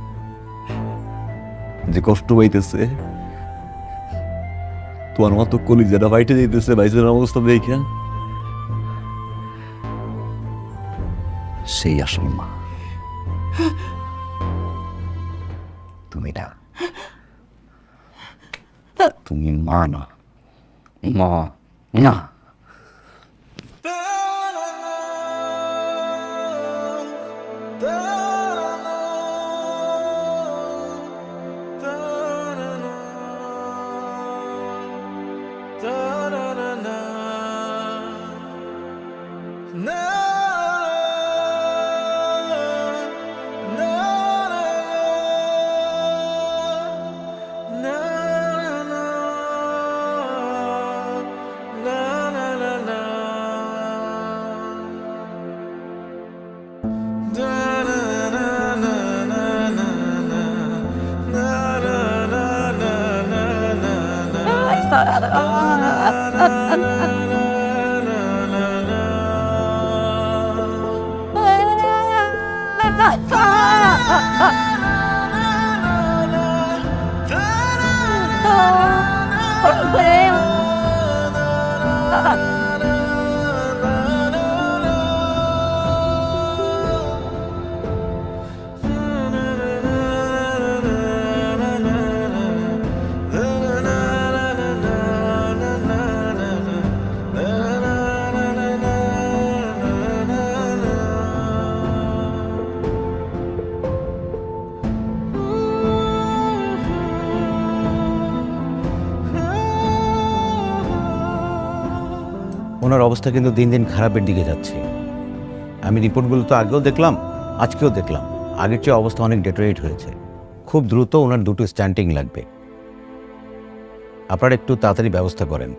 যে কষ্ট পাইতেছে, তোমার মতো কলিজাটা বাইটে যাইতেছে ভাইজানের অবস্থা দেখে, সেই আসল মা। তুমি না, তুমি মা না, মা না। na ওনার অবস্থা কিন্তু দিন দিন খারাপের দিকে যাচ্ছে। আমি রিপোর্টগুলো তো আগেও দেখলাম, আজকেও দেখলাম, আগের চেয়ে অবস্থা অনেক ডেটোরেট হয়েছে। খুব দ্রুত ওনার 2টো স্ট্যান্টিং লাগবে। আপনারা একটু তাড়াতাড়ি ব্যবস্থা করেন।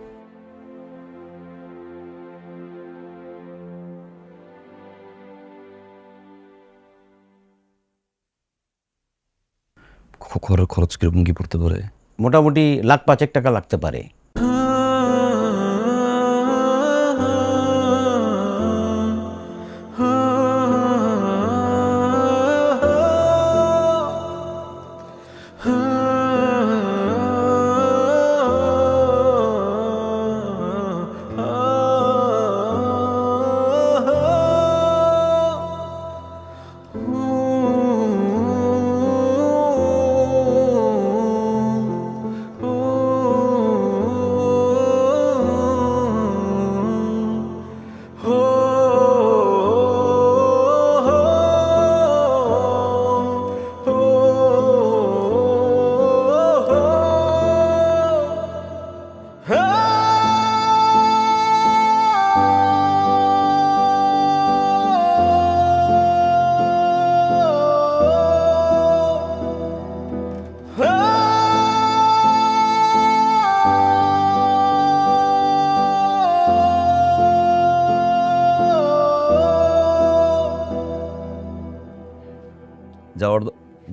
খরচ কিরকম কি পড়তে পারে? মোটামুটি $1,05,000 লাগতে পারে।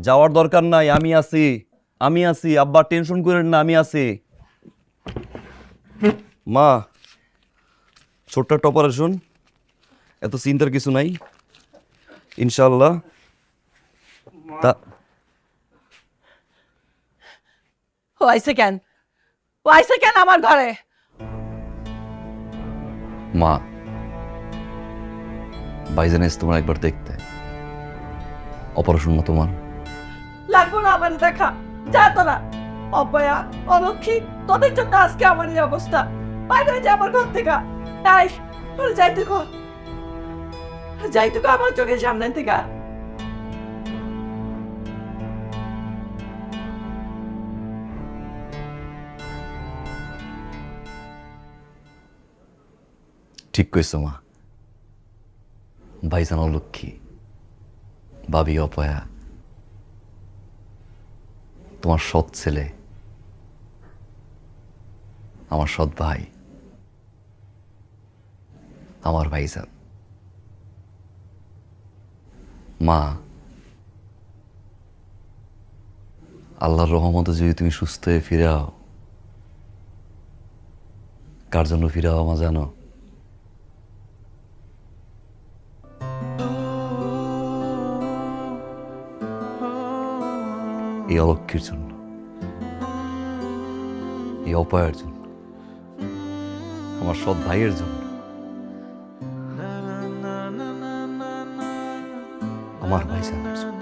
যাওয়ার দরকার নাই, আমি আছি। আব্বা টেনশন করেন না, আমি আছি। মা, ছোট্ট একটা অপারেশন, এত চিন্তার কিছু নাই, ইনশাল্লাহ। ও আইছে কেন আমার ঘরে? মা, ভাইজান এসে তোমার একবার দেখতে। অপারেশন না তোমার? লাগবো না আমার দেখা, যা তোরা। অবয়া, অলক্ষী, তোদের জন্য আজকে আমার এই অবস্থা। বাইরে হয়ে যা আমার ঘর থেকে। তাই তোর যাইতে কো আমার চোখের সামনে থেকে। ঠিক কইছো মা। ভাইজান অলক্ষী, ভাবি অপয়া, তোমার সৎ ছেলে, আমার সৎ ভাই, আমার ভাইজান। মা, আল্লাহর রহমতে যদি তুমি সুস্থ হয়ে ফিরাও, কার জন্য ফিরাও মা জানো? এই অলক্ষীর জন্য, এই অপয়ার জন্য, আমার সৎ ভাইয়ের জন্য, আমার ভাইজানের জন্য।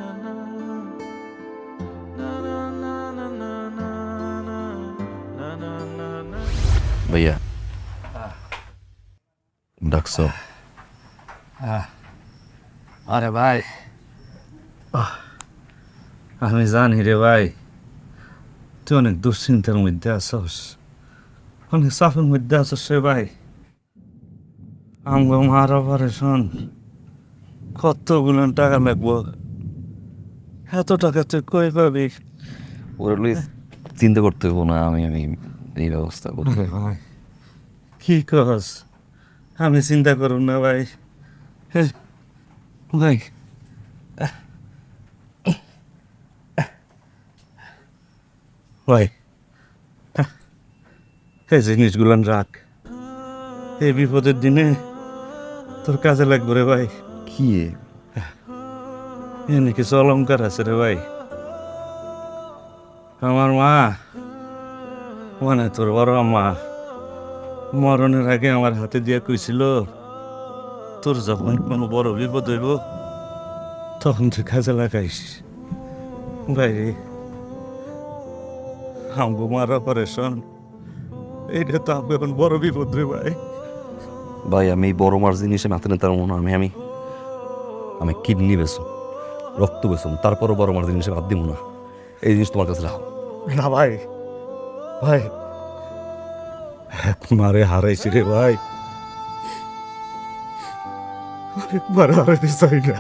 ভাইয়া, ডাকছো? আরে ভাই, আমি জানি রে ভাই, তুই অনেক দুশ্চিন্তার মধ্যে আছস, অনেক চাপের মধ্যে আছস রে ভাই। আমগো মার অপারেশন, কতগুলো টাকা লাগবো, এত টাকা তুই কই পাবি? ওরা চিন্তা করতে হবো না, আমি এই ব্যবস্থা করি। আরে ভাই, কি কস? আমি চিন্তা করুন না ভাই। ভাই, ভাই, এই জিনিসগুলান রাখ, এই বিপদের দিনে তোর কাজে লাগবে রে ভাই। কি এনে কিছু অলঙ্কার আছে রে ভাই। আমার মা, মানে তোর বড় মা, মরণের আগে আমার হাতে দিয়ে কইছিল, তোর যখন কোনো বড় বিপদ হইব তখন তুই কাজে লাগাইস। ভাই আমগো মার অপারেশন, এইটা তো আমগো এখন বড় বিপদ রে ভাই। ভাই আমি এই বড় মার জিনিসে মাথা নিতে পারবো না। আমি কিডনি বেসম, রক্ত বেসম, তারপরও বড় মার জিনিসে বাদ দিব না। এই জিনিস তোমার কাছে রাখো। না ভাই, ভাই এক মারে হারাইছি রে ভাই, আরেক মারে হারাইতে চাই না।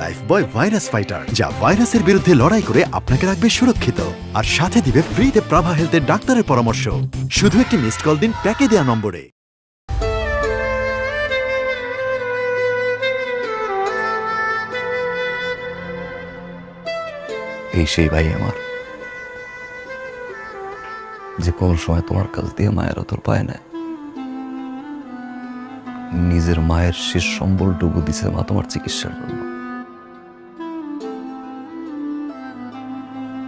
লাইফবয় ভাইরাস ফাইটার, যা ভাইরাসের বিরুদ্ধে লড়াই করে আপনাকে রাখবে সুরক্ষিত আর সাথে দিবে ফ্রিতে প্রাভা হেলথের ডাক্তারের পরামর্শ। শুধু একটি মিসড কল দিন প্যাকে দেওয়া নম্বরে। এই সেই ভাই আমার, যে কোন সময় তোমার কাছ দিয়ে মায়ের তোর পায় না, নিজের মায়ের শেষ সম্বলটুকু দিছে মা তোমার চিকিৎসার জন্য।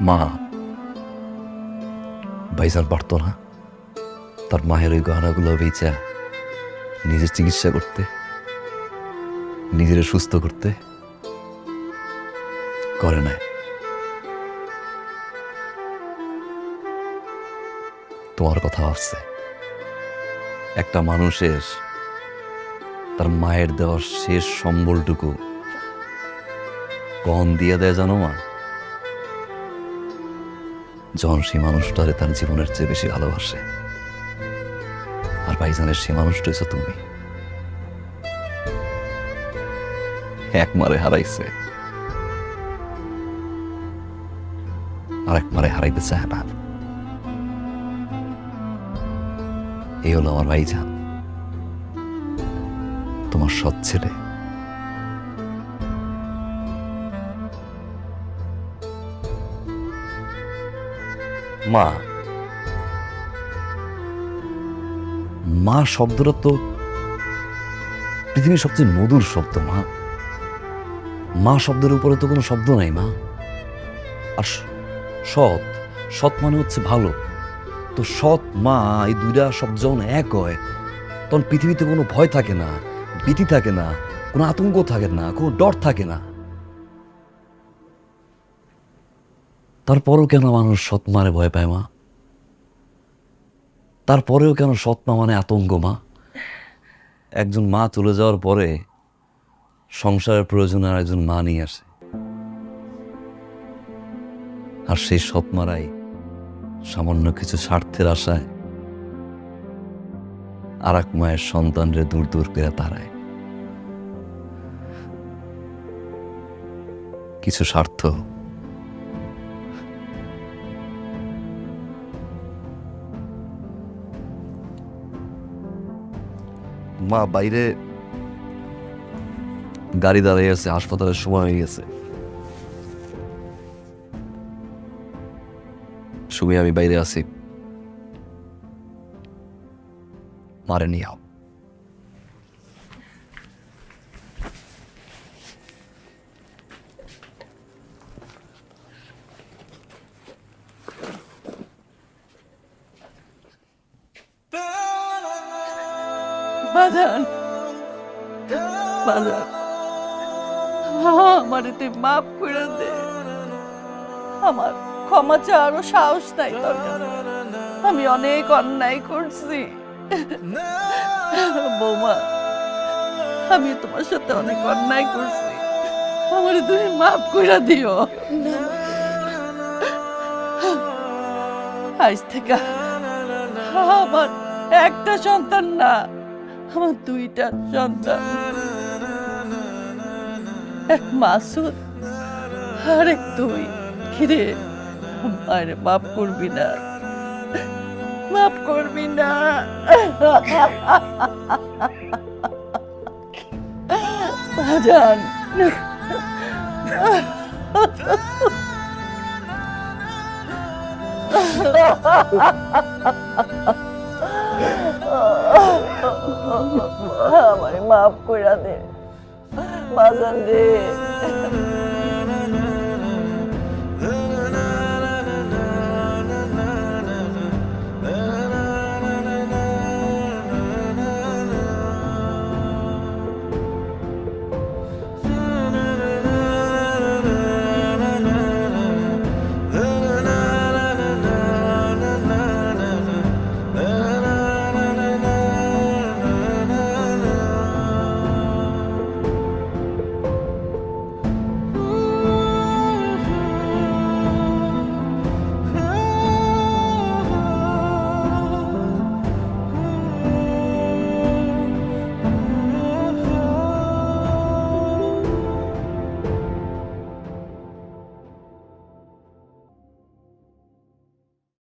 মা ভাইজান পারতো না তার মায়ের ওই গহনাগুলো বেচা নিজের চিকিৎসা করতে, নিজের সুস্থ করতে? করে নাই। তোমার কথা ভাবছে। একটা মানুষের তার মায়ের দেওয়ার শেষ সম্বলটুকু কখন দিয়ে দেয় জানো মা? যখন সেই মানুষটারে তার জীবনের চেয়ে বেশি ভালোবাসে। আর ভাইজানের সেই মানুষটা হচ্ছে তুমি। এক মারে হারাইছে, আর এক মারে হারাইতে চায় না। এই হলো আমার ভাইজান, তোমার সৎ ছেলে। মা, মা শব্দটা তো পৃথিবীর সবচেয়ে মধুর শব্দ। মা, মা শব্দের উপরে তো কোনো শব্দ নাই মা। আর সৎ, সৎ মানে হচ্ছে ভালো। তো সৎ মা, এই দুইটা শব্দ যখন এক হয় তখন পৃথিবীতে কোনো ভয় থাকে না, ভীতি থাকে না, কোনো আতঙ্ক থাকে না, কোনো ডর থাকে না। তারপরেও কেন মানুষ সৎ মারে ভয় পায় মা? তারপরেও কেন সৎ মা মানে আতঙ্ক মা? একজন মা চলে যাওয়ার পরে সংসারের প্রয়োজনে আর একজন মা নিয়ে আসে, আর সেই সৎ মারাই সামান্য কিছু স্বার্থের আশায় আর এক মায়ের সন্তানরে দূর দূর করে তাড়ায়। কিছু স্বার্থ মা, বাইরে গাড়ি দাঁড়িয়ে আছে, হাসপাতালের সময় হয়ে গেছে। সুমি, আমি বাইরে আছি, মারে নিয়ে আও। বাজান, বাজান, আমারে তুই মাফ করে দে। আমার ক্ষমা চাওয়ারও সাহস নাই তোর কাছে। আমি অনেক অন্যায় করছি বৌমা, আমি তোমার সাথে অনেক অন্যায় করছি। আমারে তুমি মাফ করে দিও। আজ থেকে আমার একটা সন্তান না, আমার দুইটা সন্তান, এক মাসুদ আর এক তুই। কিরে, মায়ের মাফ করবি না? মাফ করবি না? বাজান। আমারে মাফ কইরা দে বাজান রে।